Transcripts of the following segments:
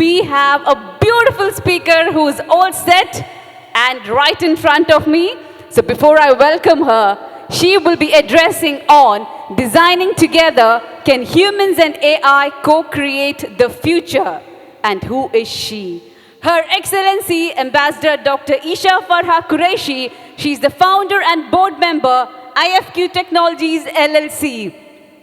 we have a beautiful speaker who is all set and right in front of me. So before I welcome her, she will be addressing on designing together, can humans and AI co-create the future? And who is she? Her Excellency Ambassador Dr. Isha Farha Quraishy. She's the founder and board member, IFQ Technologies LLC.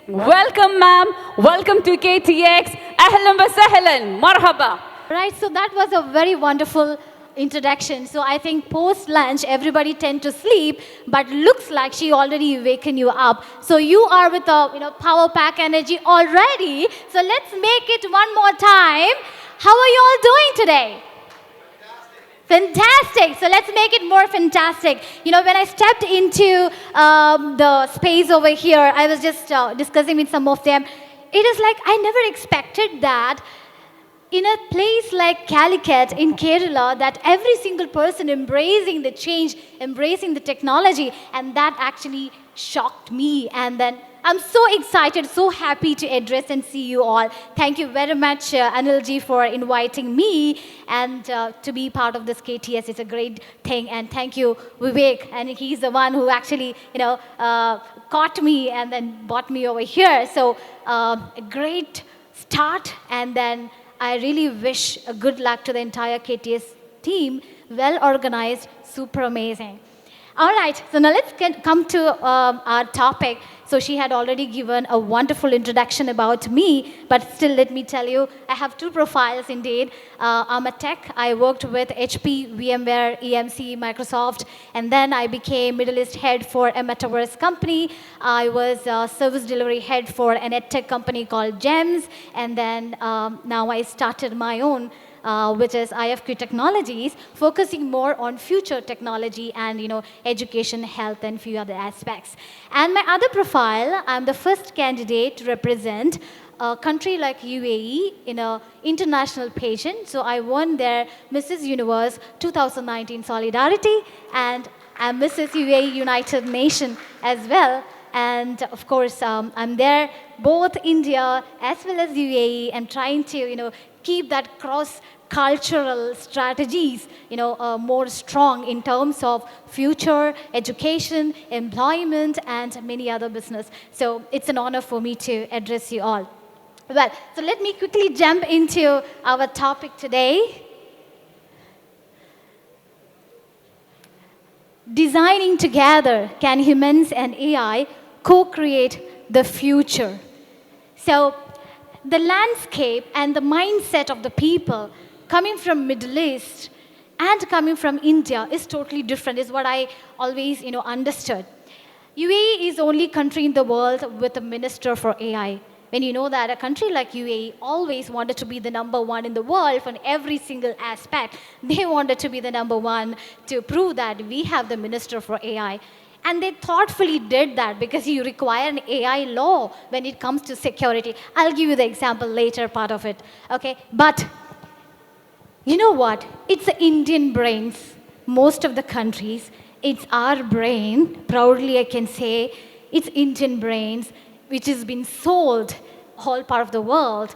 Welcome, ma'am. Welcome to KTX. Ahlan wa sahlan. Marhaba. Right, so that was a very wonderful introduction. So I think post-lunch, everybody tend to sleep, but looks like she already waken you up. So you are with a power pack energy already. So let's make it one more time. How are you all doing today? Fantastic. So let's make it more fantastic. When I stepped into the space over here, I was just discussing with some of them. It is like I never expected that in a place like Calicut in Kerala, that every single person embracing the change, embracing the technology, and that actually shocked me. And then I'm so excited, so happy to address and see you all. Thank you very much, Anilji, for inviting me and to be part of this KTS. It's a great thing. And thank you, Vivek. And he's the one who actually, caught me and then brought me over here. So a great start. And then I really wish a good luck to the entire KTS team. Well organized, super amazing. All right, so now let's come to our topic. So she had already given a wonderful introduction about me, but still let me tell you, I have two profiles indeed. I'm a tech. I worked with HP, VMware, EMC, Microsoft, and then I became Middle East head for a metaverse company. I was service delivery head for an edtech company called GEMS, and then now I started my own which is IFQ Technologies, focusing more on future technology and education, health, and few other aspects. And my other profile, I'm the first candidate to represent a country like UAE in an international pageant. So I won their Mrs. Universe 2019 Solidarity, and I'm Mrs. UAE United Nation as well. And of course, I'm there, both India as well as UAE, and trying to, keep that cross-cultural strategies, more strong in terms of future, education, employment, and many other business. So it's an honor for me to address you all. Well, so let me quickly jump into our topic today. Designing together, can humans and AI co-create the future? So the landscape and the mindset of the people coming from Middle East and coming from India is totally different, is what I always understood. UAE is the only country in the world with a minister for AI. When you know that a country like UAE always wanted to be the number one in the world for every single aspect, they wanted to be the number one to prove that we have the minister for AI. And they thoughtfully did that because you require an AI law when it comes to security. I'll give you the example later part of it, okay? But you know what? It's the Indian brains, most of the countries. It's our brain, proudly I can say, it's Indian brains, which has been sold all part of the world,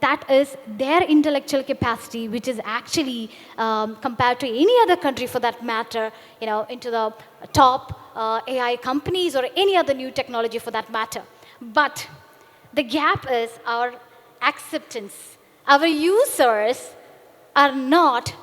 that is their intellectual capacity, which is actually compared to any other country for that matter, into the top AI companies or any other new technology for that matter. But the gap is our acceptance. Our users are not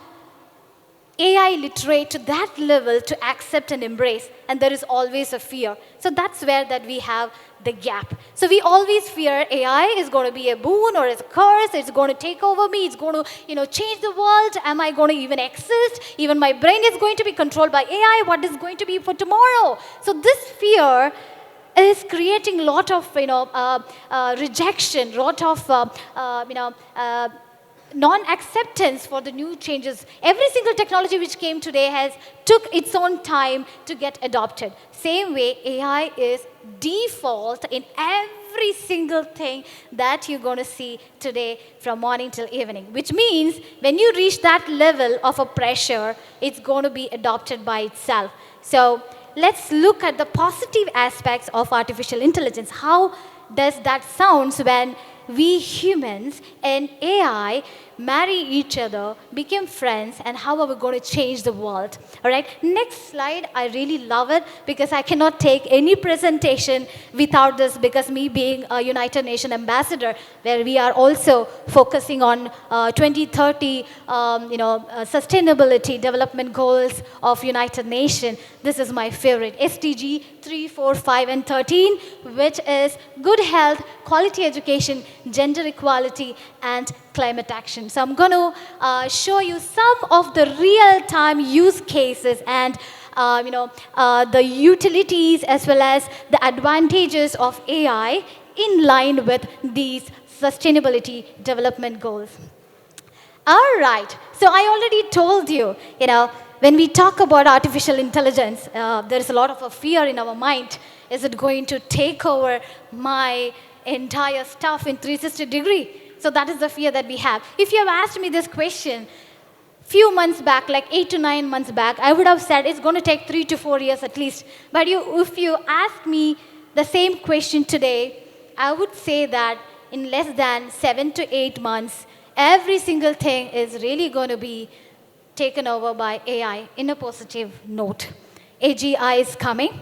AI literate to that level to accept and embrace, and there is always a fear. So that's where that we have the gap. So we always fear AI is going to be a boon or it's a curse, it's going to take over me, it's going to change the world, am I going to even exist? Even my brain is going to be controlled by AI, what is going to be for tomorrow? So this fear is creating a lot of rejection, a lot of non-acceptance for the new changes. Every single technology which came today has took its own time to get adopted. Same way, AI is default in every single thing that you're going to see today from morning till evening, which means when you reach that level of a pressure, it's going to be adopted by itself. So let's look at the positive aspects of artificial intelligence. How does that sound when we humans and AI marry each other, become friends, and how are we going to change the world? All right, next slide. I really love it because I cannot take any presentation without this, because me being a United Nations ambassador, where we are also focusing on 2030 sustainability development goals of United Nations. This is my favorite, SDG 3, 4, 5, and 13, which is good health, quality education, gender equality, and climate action. So I'm going to show you some of the real-time use cases and the utilities as well as the advantages of AI in line with these sustainability development goals. All right, so I already told you, when we talk about artificial intelligence, there is a lot of a fear in our mind. Is it going to take over my entire stuff in 360 degree? So that is the fear that we have. If you have asked me this question few months back, like 8 to 9 months back, I would have said it's going to take 3 to 4 years at least. But if you ask me the same question today, I would say that in less than 7 to 8 months, every single thing is really going to be taken over by AI in a positive note. AGI is coming.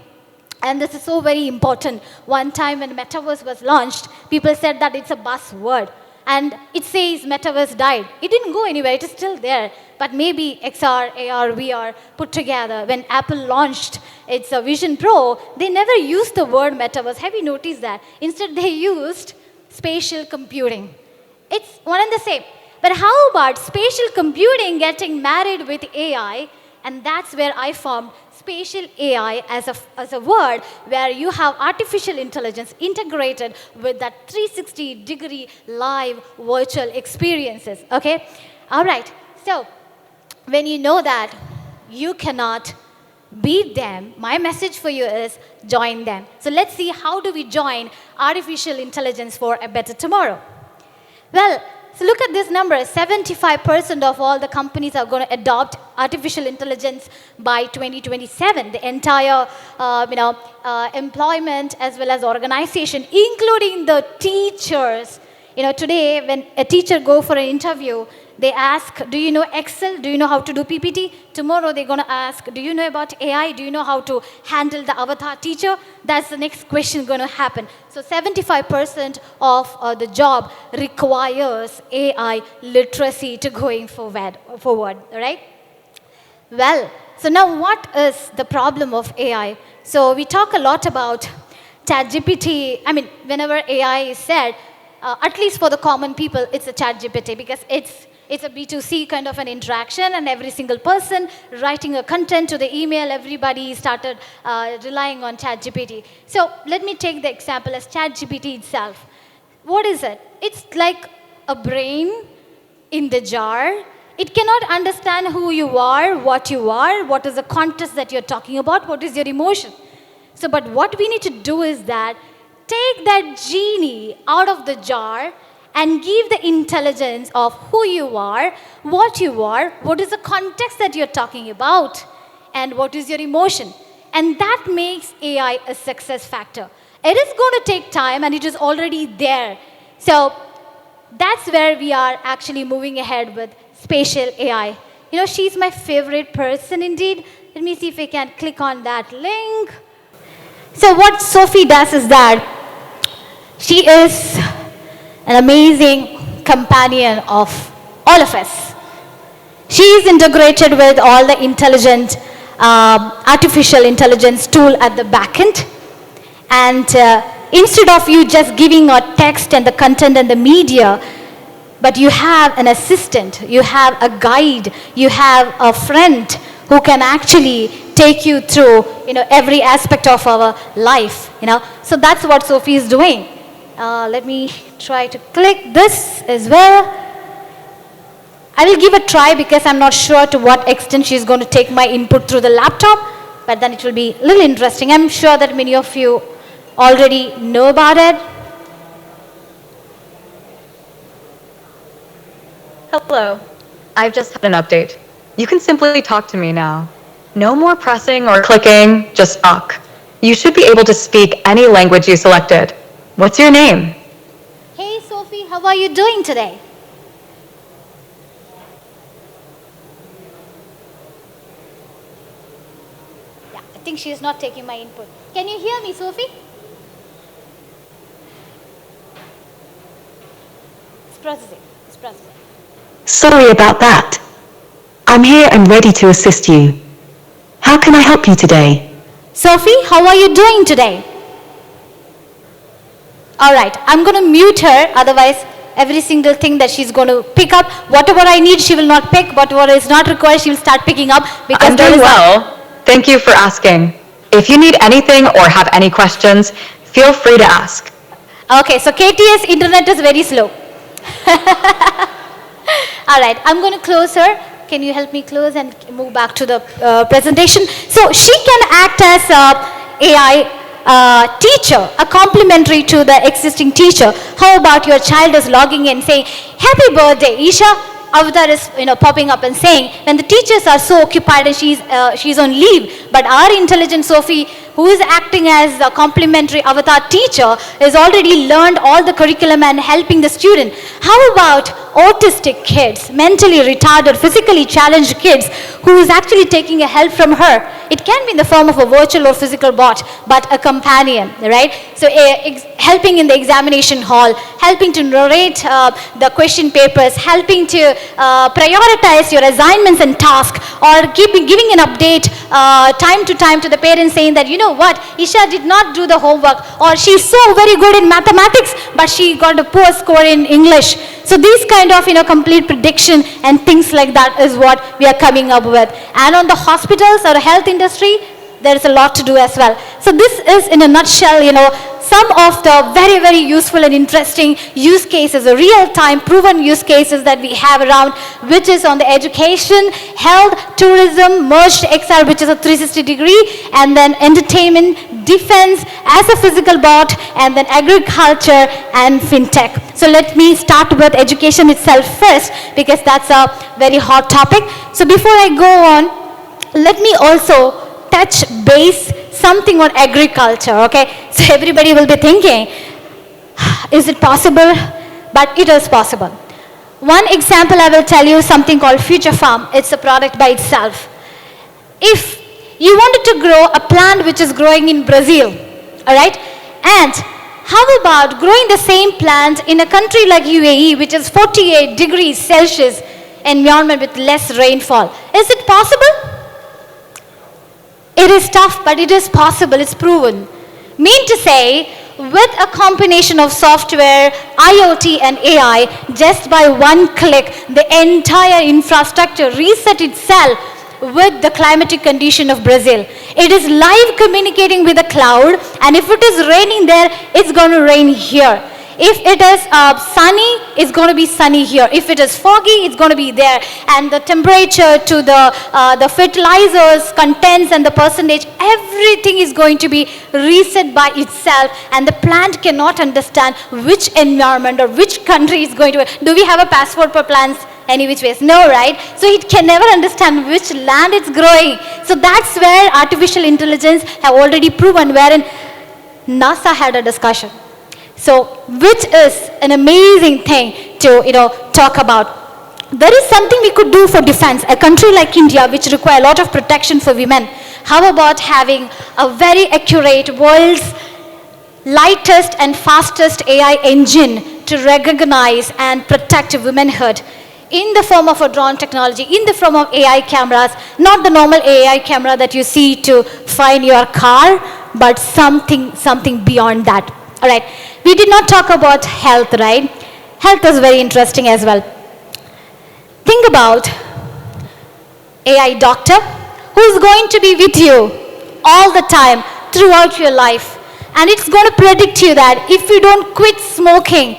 And this is so very important. One time when Metaverse was launched, people said that it's a buzzword. And it says Metaverse died. It didn't go anywhere. It is still there. But maybe XR, AR, VR put together. When Apple launched its Vision Pro, they never used the word Metaverse. Have you noticed that? Instead, they used spatial computing. It's one and the same. But how about spatial computing getting married with AI? And that's where I formed spatial AI as a word, where you have artificial intelligence integrated with that 360-degree live virtual experiences, okay? All right, so when you know that you cannot beat them, my message for you is join them. So let's see, how do we join artificial intelligence for a better tomorrow? Well, so look at this number, 75% of all the companies are going to adopt artificial intelligence by 2027. The entire employment as well as organization, including the teachers. Today when a teacher go for an interview, they ask, do you know Excel? Do you know how to do PPT? Tomorrow they're going to ask, do you know about AI? Do you know how to handle the avatar teacher? That's the next question going to happen. So 75% of the job requires AI literacy to going forward, all right? Well, so now what is the problem of AI? So we talk a lot about ChatGPT. I mean, whenever AI is said, at least for the common people, it's a ChatGPT, because it's a B2C kind of an interaction, and every single person writing a content to the email, everybody started relying on ChatGPT. So let me take the example as ChatGPT itself. What is it? It's like a brain in the jar. It cannot understand who you are, what is the context that you're talking about, what is your emotion. So, but what we need to do is that take that genie out of the jar and give the intelligence of who you are, what is the context that you're talking about, and what is your emotion. And that makes AI a success factor. It is going to take time, and it is already there. So that's where we are actually moving ahead with spatial AI. She's my favorite person indeed. Let me see if I can click on that link. So what Sophie does is that she is an amazing companion of all of us. She is integrated with all the intelligent, artificial intelligence tool at the back end. And instead of you just giving a text and the content and the media, but you have an assistant, you have a guide, you have a friend who can actually take you through, every aspect of our life, So that's what Sophie is doing. Let me try to click this as well. I will give a try because I'm not sure to what extent she's going to take my input through the laptop, but then it will be a little interesting. I'm sure that many of you already know about it. Hello. I've just had an update. You can simply talk to me now. No more pressing or clicking, just talk. You should be able to speak any language you selected. What's your name? Hey Sophie, how are you doing today? Yeah, I think she is not taking my input. Can you hear me, Sophie? It's processing. It's processing. Sorry about that. I'm here and ready to assist you. How can I help you today? Sophie, how are you doing today? All right, I'm going to mute her, otherwise every single thing that she's going to pick up, whatever I need, she will not pick, whatever is not required, she will start picking up. Because I'm doing well. Thank you for asking. If you need anything or have any questions, feel free to ask. Okay, so KT's internet is very slow. All right, I'm going to close her. Can you help me close and move back to the presentation? So she can act as AI teacher, a complementary to the existing teacher. How about your child is logging in saying, happy birthday, Isha? Avatar is popping up and saying, when the teachers are so occupied and she's on leave, but our intelligent Sophie, who is acting as a complementary avatar teacher, has already learned all the curriculum and helping the student. How about autistic kids, mentally retarded, physically challenged kids, who is actually taking a help from her? It can be in the form of a virtual or physical bot, but a companion, right? So helping in the examination hall, helping to narrate the question papers, helping to prioritize your assignments and tasks, or giving an update time to time to the parents saying that, you know what, Isha did not do the homework, or she's so very good in mathematics, but she got a poor score in English. So these kind of complete prediction and things like that is what we are coming up with. And on the hospitals or health industry, there is a lot to do as well. So this is in a nutshell, some of the very, very useful and interesting use cases, the real-time proven use cases that we have around, which is on the education, health, tourism, merged XR, which is a 360 degree, and then entertainment, defense, as a physical bot, and then agriculture and fintech. So let me start with education itself first, because that's a very hot topic. So before I go on, let me also touch base something on agriculture, okay? So everybody will be thinking, is it possible? But it is possible. One example I will tell you, something called Future Farm. It's a product by itself. If you wanted to grow a plant which is growing in Brazil, all right? And how about growing the same plant in a country like UAE, which is 48 degrees Celsius environment with less rainfall? Is it possible? It is tough, but it is possible, it's proven. Mean to say, with a combination of software, IoT and AI, just by one click, the entire infrastructure reset itself with the climatic condition of Brazil. It is live communicating with the cloud, and if it is raining there, it's going to rain here. If it is sunny, it's going to be sunny here. If it is foggy, it's going to be there. And the temperature to the fertilizers, contents and the percentage, everything is going to be reset by itself. And the plant cannot understand which environment or which country is going to. Do we have a passport for plants? Any which ways? No, right? So it can never understand which land it's growing. So that's where artificial intelligence have already proven, wherein NASA had a discussion. So, which is an amazing thing to, talk about. There is something we could do for defense. A country like India, which require a lot of protection for women. How about having a very accurate, world's lightest and fastest AI engine to recognize and protect womanhood in the form of a drone technology, in the form of AI cameras, not the normal AI camera that you see to find your car, but something beyond that. All right. We did not talk about health, right? Health is very interesting as well. Think about AI doctor who is going to be with you all the time throughout your life. And it's going to predict you that if you don't quit smoking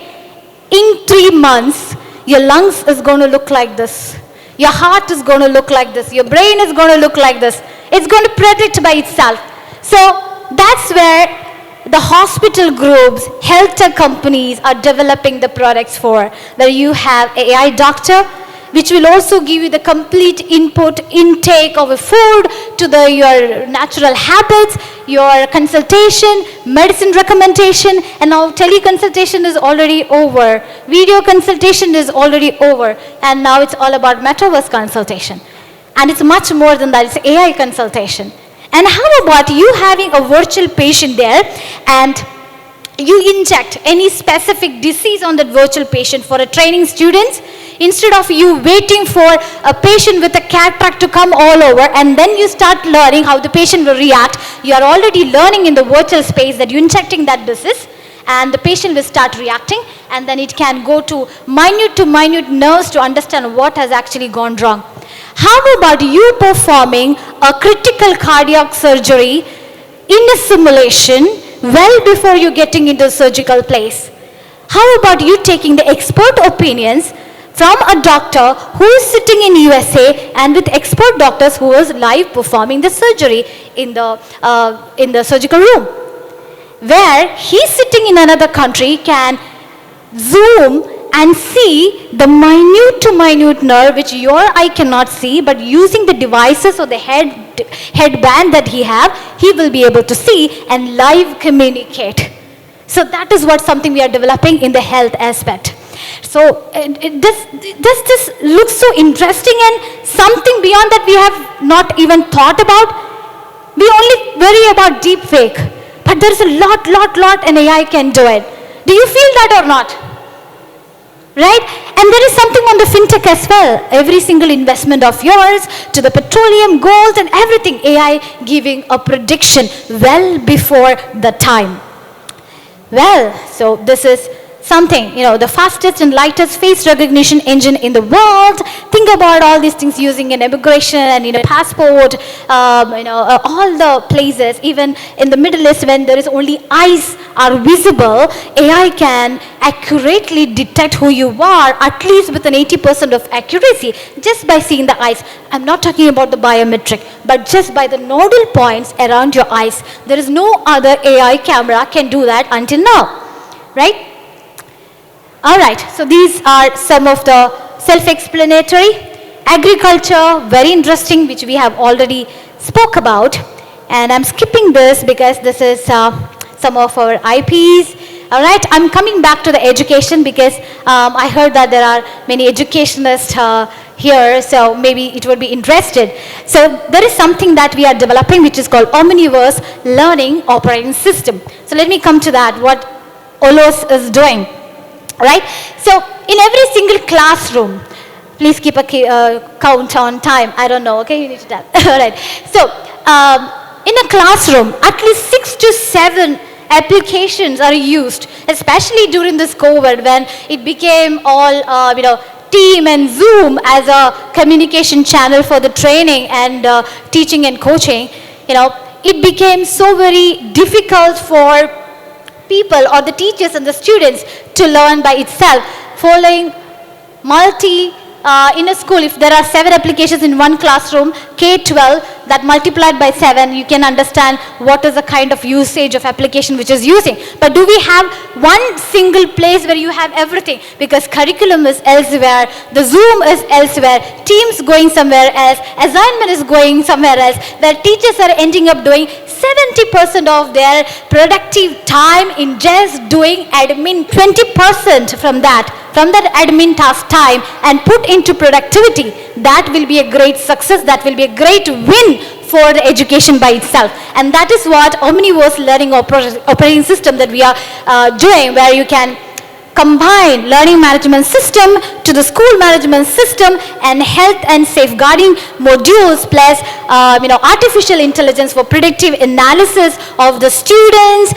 in 3 months, your lungs is going to look like this. Your heart is going to look like this. Your brain is going to look like this. It's going to predict by itself. So that's where the hospital groups, health tech companies are developing the products for, where you have AI doctor which will also give you the complete input intake of a food to your natural habits, your consultation, medicine recommendation, and now teleconsultation is already over. Video consultation is already over, and now it's all about metaverse consultation. And it's much more than that, it's AI consultation. And how about you having a virtual patient there and you inject any specific disease on that virtual patient for a training students, instead of you waiting for a patient with a cataract to come all over and then you start learning how the patient will react, you are already learning in the virtual space that you're injecting that disease and the patient will start reacting, and then it can go to minute nerves to understand what has actually gone wrong. How about you performing a critical cardiac surgery in a simulation well before you getting into the surgical place? How about you taking the expert opinions from a doctor who is sitting in USA and with expert doctors who is live performing the surgery in the surgical room, where he's sitting in another country can zoom and see the minute to minute nerve which your eye cannot see, but using the devices or the headband that he will be able to see and live communicate. So that is what something we are developing in the health aspect. So this looks so interesting and something beyond that we have not even thought about. We only worry about deep fake, but there is a lot and AI can do it. Do you feel that or not? Right? And there is something on the fintech as well. Every single investment of yours to the petroleum, gold and everything, AI giving a prediction well before the time. Well, so this is something, the fastest and lightest face recognition engine in the world. Think about all these things using an immigration and passport, all the places, even in the Middle East when there is only eyes are visible, AI can accurately detect who you are, at least with an 80% of accuracy, just by seeing the eyes. I'm not talking about the biometric, but just by the nodal points around your eyes. There is no other AI camera can do that until now, right? All right, so these are some of the self-explanatory. Agriculture, very interesting, which we have already spoke about. And I'm skipping this because this is some of our IPs. All right, I'm coming back to the education because I heard that there are many educationists here, so maybe it would be interested. So there is something that we are developing which is called Omniverse Learning Operating System. So let me come to that, what OLOS is doing. Right? So in every single classroom, please keep a count on time. I don't know, okay? You need to tell. All right. So in a classroom, at least 6 to 7 applications are used, especially during this COVID when it became all, Team and Zoom as a communication channel for the training and teaching and coaching. It became so very difficult for people or the teachers and the students to learn by itself. Following in a school, if there are 7 applications in one classroom, K-12, that multiplied by 7, you can understand what is the kind of usage of application which is using. But do we have one single place where you have everything? Because curriculum is elsewhere, the Zoom is elsewhere, Teams going somewhere else, assignment is going somewhere else, where teachers are ending up doing 70% of their productive time in just doing admin, 20% from that admin task time and put into productivity. That will be a great success, that will be a great win for the education by itself. And that is what Omniverse Learning Operating System that we are doing, where you can combine learning management system to the school management system and health and safeguarding modules plus artificial intelligence for predictive analysis of the students,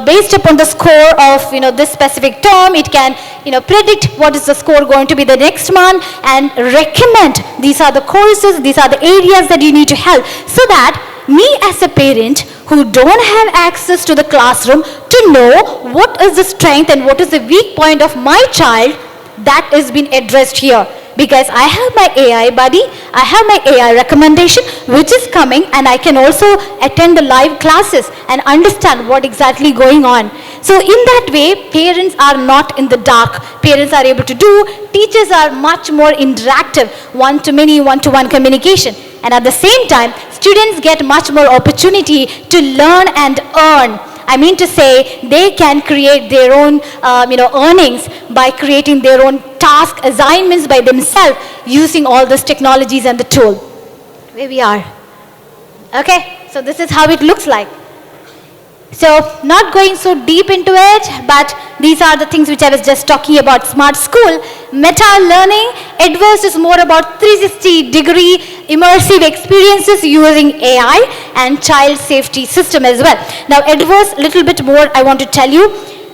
based upon the score of this specific term. It can predict what is the score going to be the next month and recommend these are the courses, these are the areas that you need to help, so that me as a parent who don't have access to the classroom to know what is the strength and what is the weak point of my child, that is being addressed here. Because I have my AI buddy, I have my AI recommendation which is coming, and I can also attend the live classes and understand what exactly going on. So in that way, parents are not in the dark. Parents are able to do, teachers are much more interactive, one-to-many, one-to-one communication. And at the same time, students get much more opportunity to learn and earn. I mean to say, they can create their own earnings by creating their own task assignments by themselves using all those technologies and the tool. Where we are. Okay, so this is how it looks like. So not going so deep into it, but these are the things which I was just talking about. Smart school, meta learning, Adverse is more about 360-degree immersive experiences using AI and child safety system as well. Now Adverse, little bit more I want to tell you.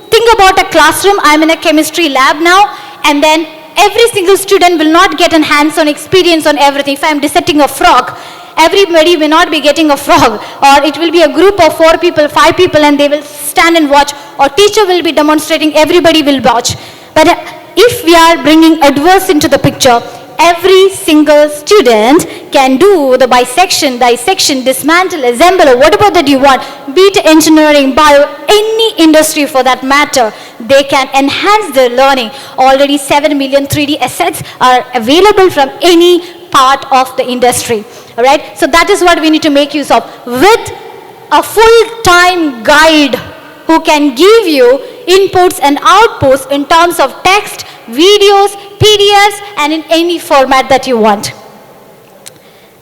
Think about a classroom. I'm in a chemistry lab now, and then every single student will not get a hands-on experience on everything. If I'm dissecting a frog, everybody may not be getting a frog, or it will be a group of 4 people, 5 people, and they will stand and watch, or teacher will be demonstrating, everybody will watch. But if we are bringing Adverse into the picture, every single student can do the dissection, dismantle, assemble, or whatever that you want, be it engineering, bio, any industry for that matter, they can enhance their learning. Already 7 million 3D assets are available from any part of the industry. All right, so that is what we need to make use of, with a full-time guide who can give you inputs and outputs in terms of text, videos, PDFs, and in any format that you want.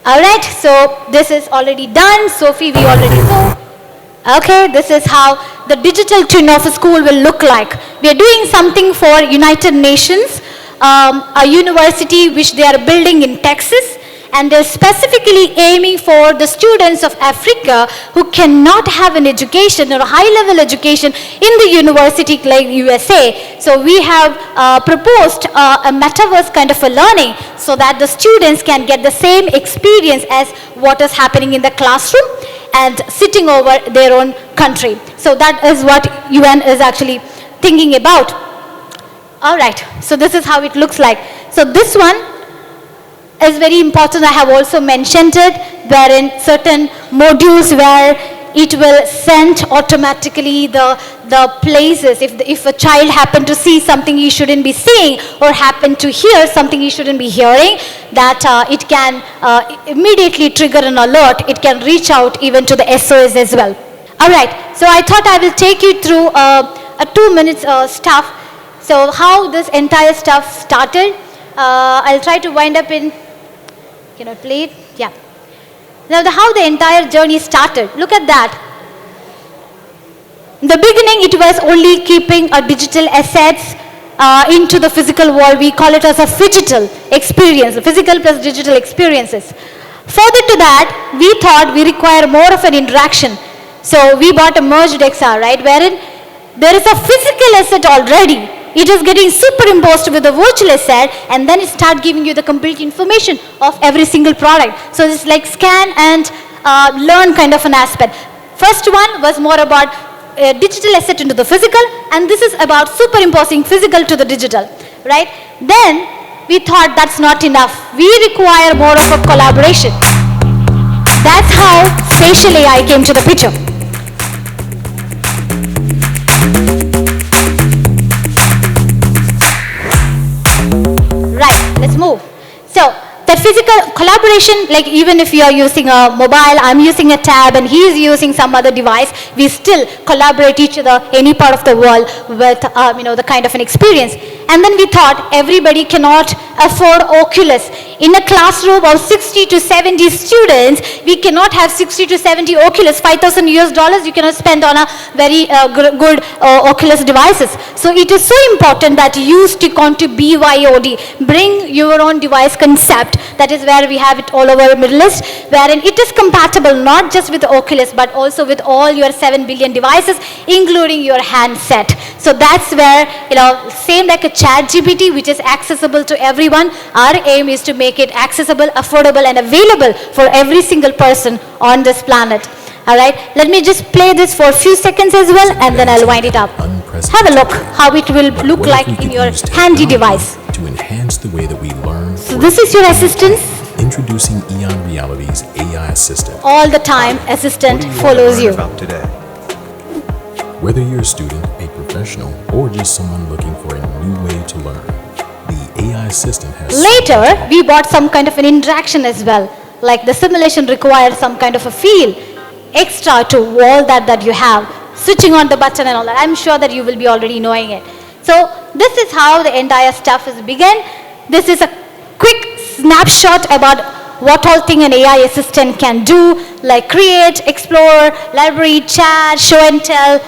All right, so this is already done. Sophie, we already saw. Okay, this is how the digital twin of a school will look like. We are doing something for United Nations, a university which they are building in Texas, and they're specifically aiming for the students of Africa who cannot have an education or a high-level education in the university like USA. So we have proposed a metaverse kind of a learning so that the students can get the same experience as what is happening in the classroom and sitting over their own country. So that is what UN is actually thinking about. All right, so this is how it looks like. So this one is very important. I have also mentioned it, wherein certain modules where it will send automatically the places. If a child happened to see something he shouldn't be seeing, or happened to hear something he shouldn't be hearing, that it can immediately trigger an alert. It can reach out even to the SOS as well. All right, so I thought I will take you through a 2 minutes stuff. So how this entire stuff started, I'll try to wind up in, can I play it? Yeah. Now how the entire journey started, look at that. In the beginning, it was only keeping a digital assets into the physical world. We call it as a phygital experience, physical plus digital experiences. Further to that, we thought we require more of an interaction. So we bought a merged XR, right, wherein there is a physical asset already. It is getting superimposed with a virtual asset, and then it starts giving you the complete information of every single product. So it's like scan and learn kind of an aspect. First one was more about digital asset into the physical, and this is about superimposing physical to the digital, right? Then we thought that's not enough. We require more of a collaboration. That's how spatial AI came to the picture. Right, let's move. So that physical collaboration, like even if you are using a mobile, I'm using a tab, and he is using some other device, we still collaborate each other any part of the world with the kind of an experience. And then we thought everybody cannot afford Oculus. In a classroom of 60 to 70 students, we cannot have 60 to 70 Oculus. $5,000 US you cannot spend on a very good Oculus devices. So it is so important that you stick on to BYOD, bring your own device concept. That is where we have it all over Middle East, wherein it is compatible not just with the Oculus, but also with all your 7 billion devices, including your handset. So that's where, same like a ChatGPT, which is accessible to everyone, our aim is to make it accessible, affordable, and available for every single person on this planet. All right, let me just play this for a few seconds as well, and then I'll wind it up. Have a look how it will look like in your handy device. To enhance the way that we learn. So this is your assistant. Introducing Eon Reality's AI assistant. All the time, assistant follows you. About today. Whether you're a student, a professional, or just someone looking for a new way to learn, the AI assistant has... Later, we bought some kind of an interaction as well. Like the simulation required some kind of a feel extra to all that you have, switching on the button and all that. I'm sure that you will be already knowing it. So this is how the entire stuff is begun. This is a quick snapshot about what all thing an AI assistant can do, like create, explore, library, chat, show and tell,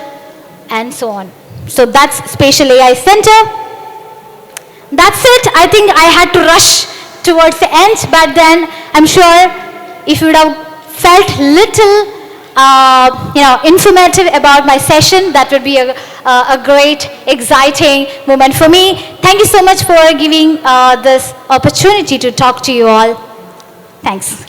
and so on. So that's Spatial AI Center. That's it. I think I had to rush towards the end, but then I'm sure if you would have felt little informative about my session, that would be a great, exciting moment for me. Thank you so much for giving this opportunity to talk to you all. Thanks.